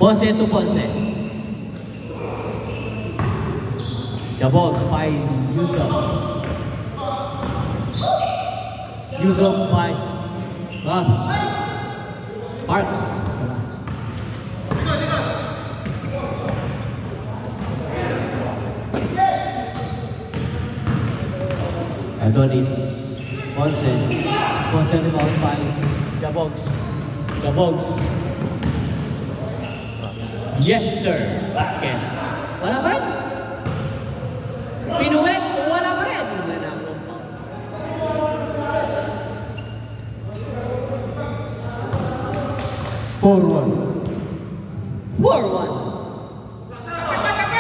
Ponce to Ponce. The ball by Yusuf. Yusuf by Marks. Adonis. Ponce. Ponce rebound by Jabogs. Jabogs. Yes sir. Basket. Wala ba rin? Pinuwet. Wala ba rin? 4-1. 4-1.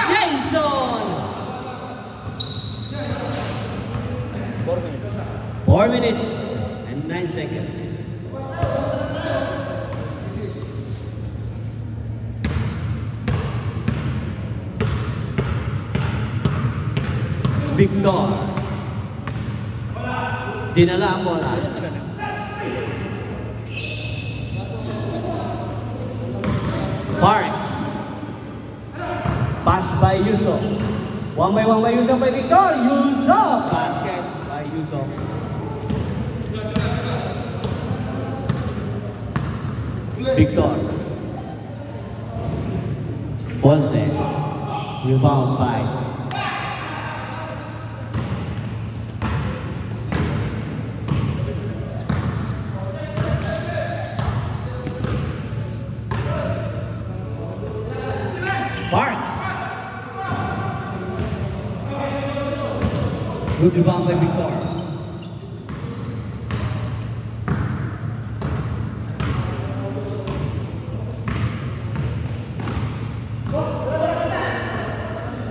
Jason. 4 minutes. 4 minutes and 9 seconds. Victor. Dinala ang bola. Parks. Pass by Yusuf. One by Yusuf by Victor. Yusuf. Basket by Yusuf. Victor. Ponce. Rebound by Parks. Good rebound by Victor.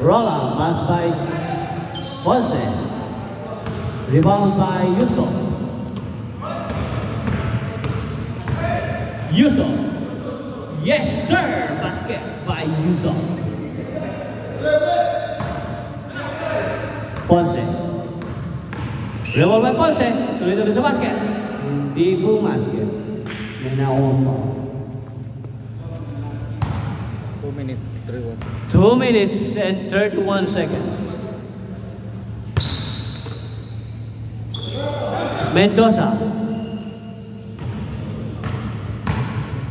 Rolla, pass by Ponce. Rebound by Yusuf. Yusuf. Yes sir! Basket by Yusuf. Ponce. Rebound by Ponce. Tuloy-tuloy sa basket. Hindi bumasket. May nakuha pa. 2 minutes, 3-1. 2 minutes and 31 seconds. Mendoza.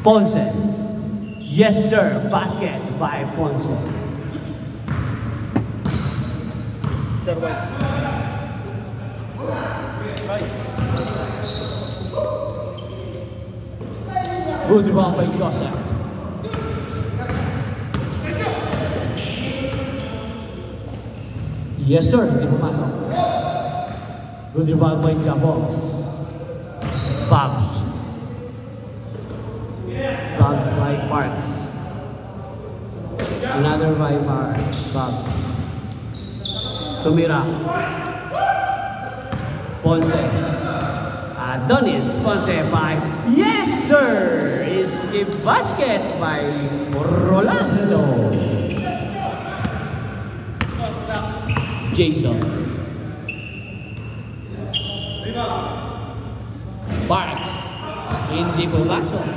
Ponce. Yes sir, basket by Ponce. Sir, wait. Good rebound by Joseph. Yes sir, hindi pumasok. Good rebound by Jabogs. Babs. Babs by Parks. Another by Babs. Tumira. Ponce. Adonis. Ponce by yes sir! Is a basket by Rolando. Jason. Parks. Hindi pumasok.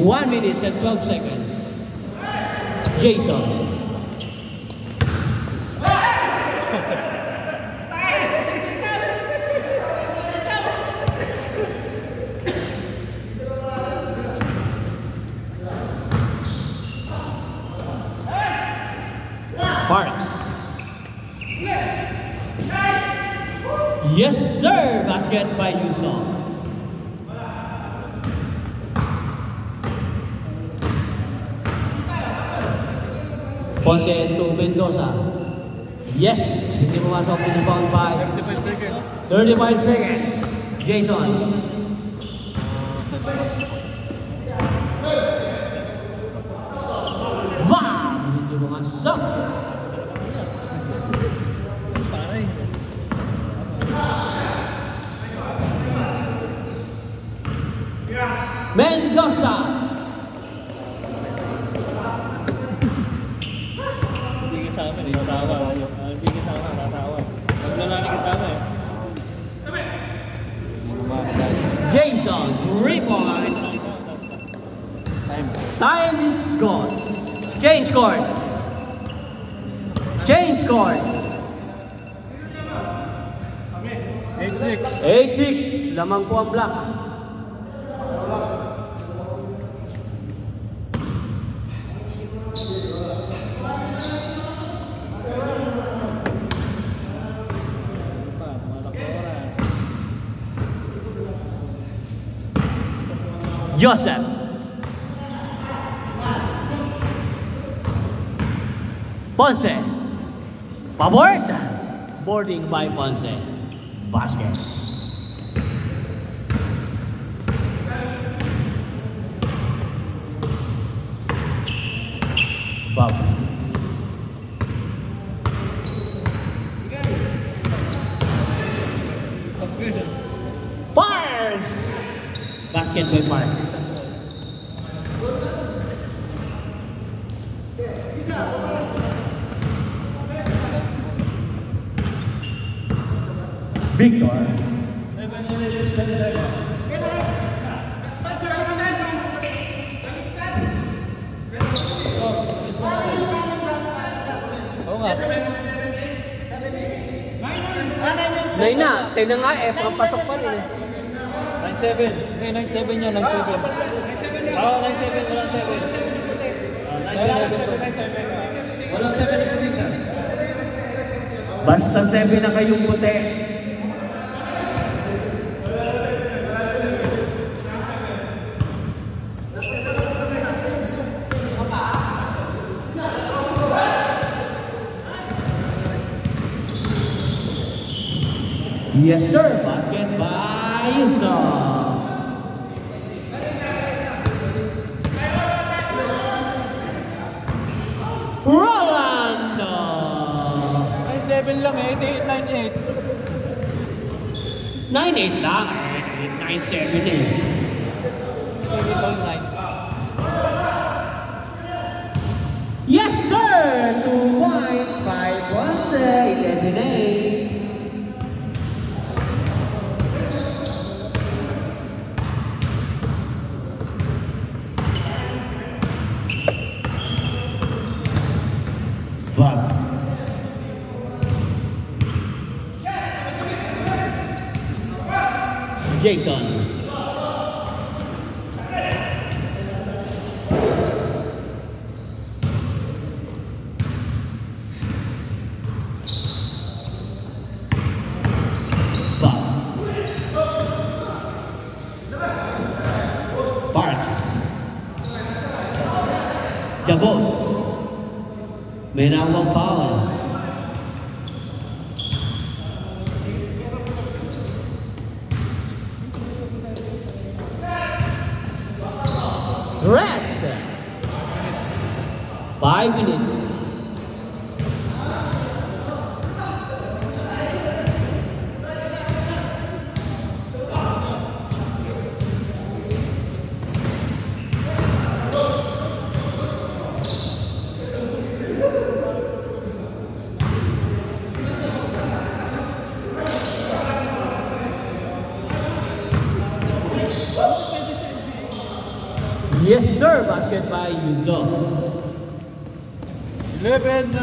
One minute and 12 seconds. Jason. Parks. Yes sir! Basket by Yusuf. Ponce to Mendoza. Yes! Hindi pumasok. Rebound by 35 seconds. 35 seconds. Jason. Bam! Hindi pumasok. Mendoza. Hindi kasama eh. Tatawa. Hindi kasama. Tatawa. Pag lalaki kasama eh. 3-point. Time. Time is gone. Change court. Change court. 8-6. 8-6. Lamang po ang block. Joseph. Ponce. Pabord. Boarding by Ponce. Basket. Bob. Parks. Basket by Parks. Victor. Oo nga. Nay na, tingnan nga eh, papasok pa rin eh. 9-7. May 9-7 yan, 9-7. Oo, 9-7, walang 7. 9-7. Walang 7 na position. Basta 7 na kayong puti. Yes sir, basket by Yusuf. Rolando. 9-7 lang eh, 8-8, 9-8. 9-8 lang eh, 8-9-7 eh. Maybe all 9. Yes sir, 2 points, 5 points, 11-8. Bob. Jason. Bob. Parks. Jabot. May nawang foul. Rest. 5 minutes. Yes sir, basket by Yusuf. 11-9.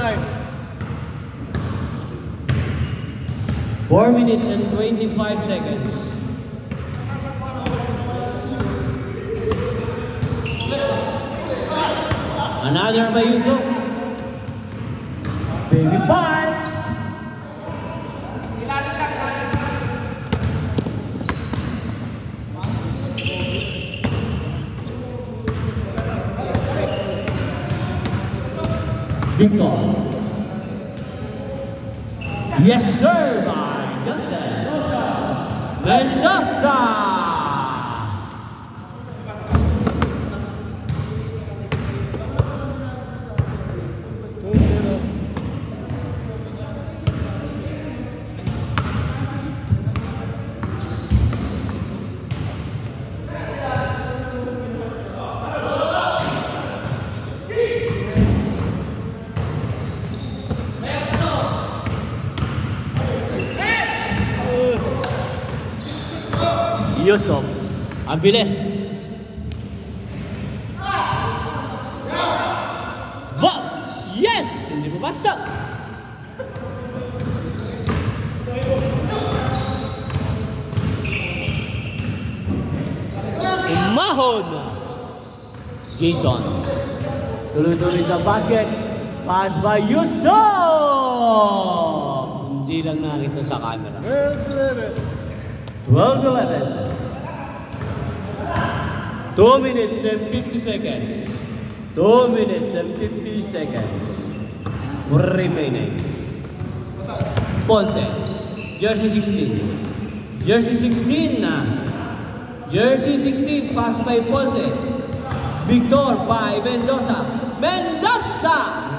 4 minutes and 25 seconds. Another by Yusuf. Baby Parks. Victor. Yes sir, by Joseph Mendoza. Yusuf. Ang bilis. Ball! Yes! Hindi pumasok. Umahon! Jason. Tuloy-tuloy sa basket. Pass by Yusuf! Hindi lang nakita sa camera. 12-11. 2 minutes and 50 seconds. 2 minutes and 50 seconds. Remaining. Ponce. Jersey 16. Jersey 16 na. Jersey 16. Pass by Ponce. Victor by Mendoza. Mendoza!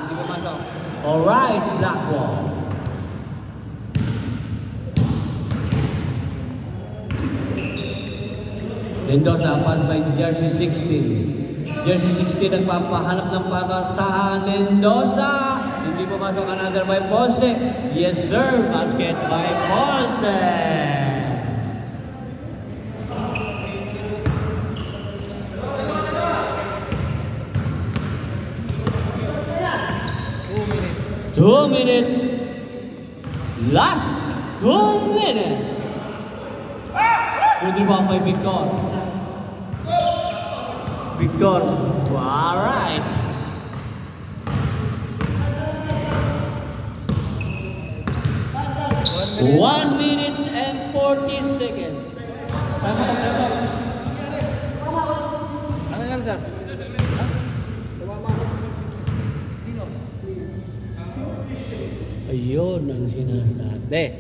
Hindi pumasok. Alright, black ball. Mendoza pass by Jersey 16. Jersey 16 nagpapahanap ng pabasahan. Mendoza! Hindi pumasok, another by Ponce. Yes sir, basket by Ponce. Two minutes. Last 2 minutes. Good rebound by Victor. Victor. All right. One minute and 40 seconds. Ano nangyari, sir? Ayun ang sinasabi.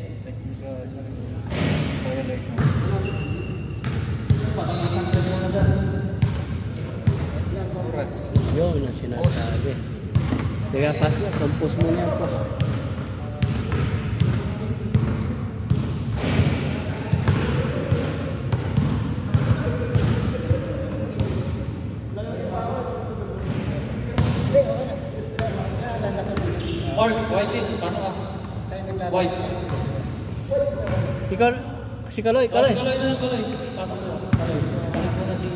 Ayun ang sinasabi. Sige, pass na. Compose mo niya po. White din, pasok ka. White. Ikaw, si Kaloy, Kaloy. Si Kaloy na lang, Kaloy. Pasok mo. Kaloy. Balik mo na si...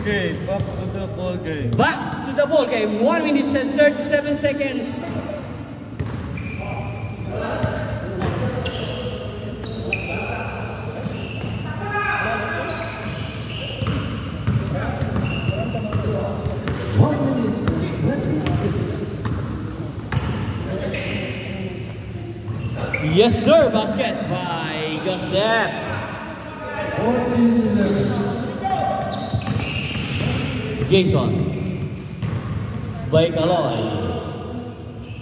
Okay, back to the ball game. Back to the ball game. 1 minute and 37 seconds. Yes sir, basket by Joseph. Jason by Kaloy.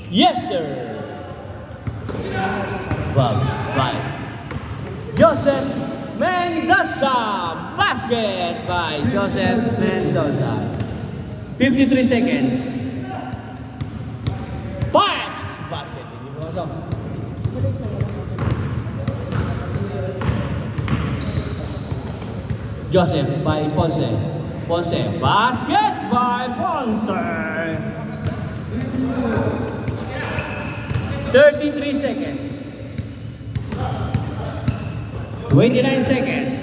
Yes sir. Bob by Joseph Mendoza. Basket by Joseph Mendoza. 53 seconds. Pass! Basket. Hindi mo masok. Joseph by Ponce. Ponce. Basket by Ponce. 33 seconds. 29 seconds.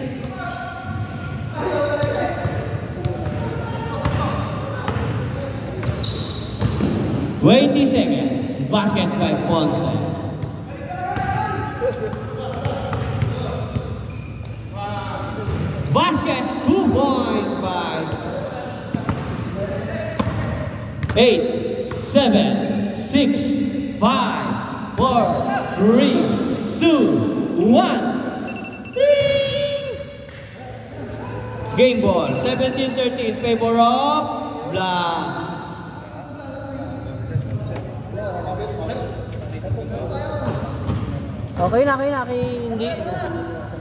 20 seconds. Basket by Ponce. Basket 2-point by 8, 7, 6, 5, 4, 3, 2, 1. Game ball. 17-13 in favor of Black. Okay na, hindi.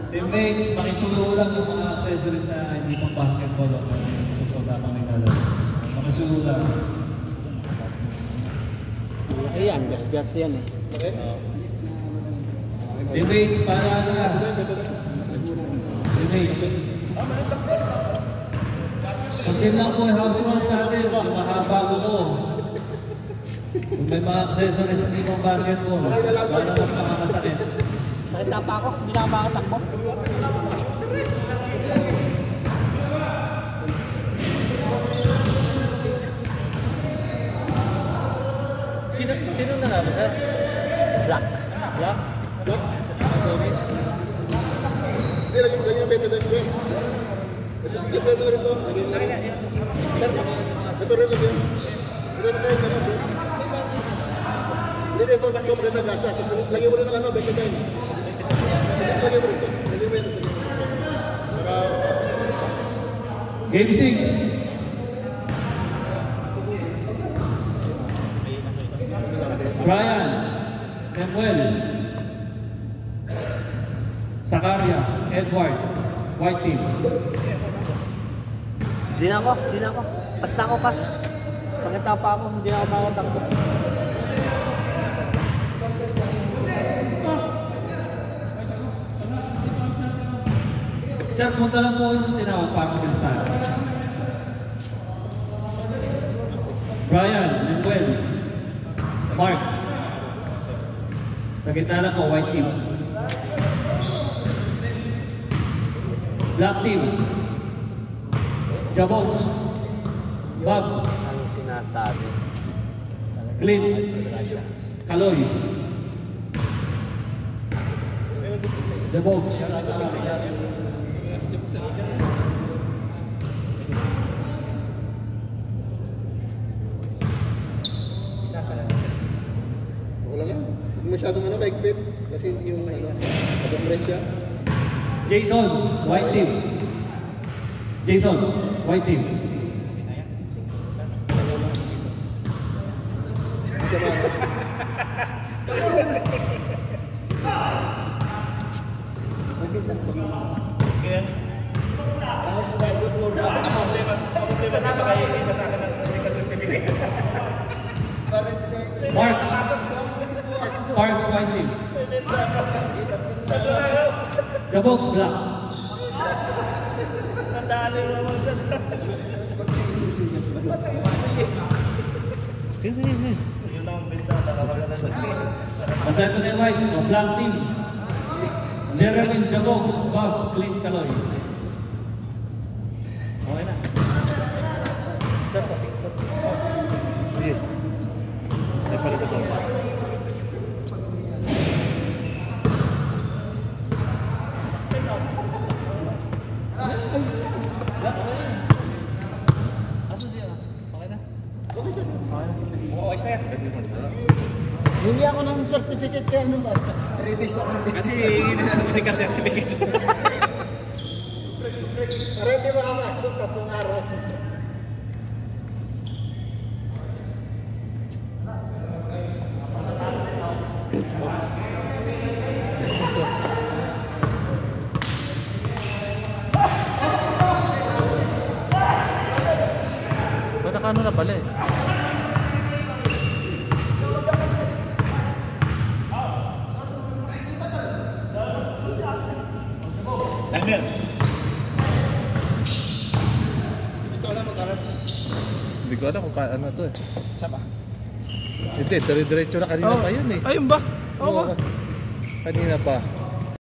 Teammates, makisulo lang yung mga accessories na hindi pang basketball o susuot pang regalo. Makisulo lang. Ayan, gas-gas yan eh. Teammates, para ano lang. Teammates. Saglit lang po, house rules natin. Yung mahaba ko. Kung may mga accessories hindi pang basketball, lalo na makakasakit. Sakit na pa ako, hindi na ako makatakbo. Sino nanalo, sir? Black. Black? Black? Gomez? Hindi, lagyan yung beta doon. Display mo na rin to. Lagyan mo na rin. Sir, Ito rin lagyan. Ito tayo, ganun bro. Hindi, ito maganda gasa. Tapos lagyan mo rin ng ano, beta doon. Lagyan mo rin to. Lagyan mo yan, tapos lagyan mo rin to. Para... Game 6. Brian, Samuel, Zakaria, Edward, White Team. Hindi na ako. Pas na ako, pas. Sakit na pa ako, hindi na ako makatakbo. Sir, punta lang po yung tinawag para mag-start. Brian, Samuel, Mark. Sa gitna lang po, White Team. Black Team. Jabox. Bob. Ang sinasabi. Clint. Kaloy. Jabox. Wala yan. Huwag masyadong ano, maigpit. Kasi hindi yung ano, pag-press siya. Jason, White Team. Jason, White Team. Siya ba? Parks, White Team. Jabox, Black. Kompleto na yung White, no? Black Team. Jeremy, Jabox, Bob, Clint, Kaloy. Okay na. Sir po. Sige. Ay, para sa box. Hindi ako ng certificate kaya ano ba? 3 days ako. Kasi hindi ka certificate. Para hindi makamasok 3 araw. Nakano na pala eh. Daniel. Ito wala mag-aras. Hindi ko alam kung paano to eh. Saba? Hindi, dire-diretso na kanina pa yun eh. Ayun ba? Oo. Kanina pa.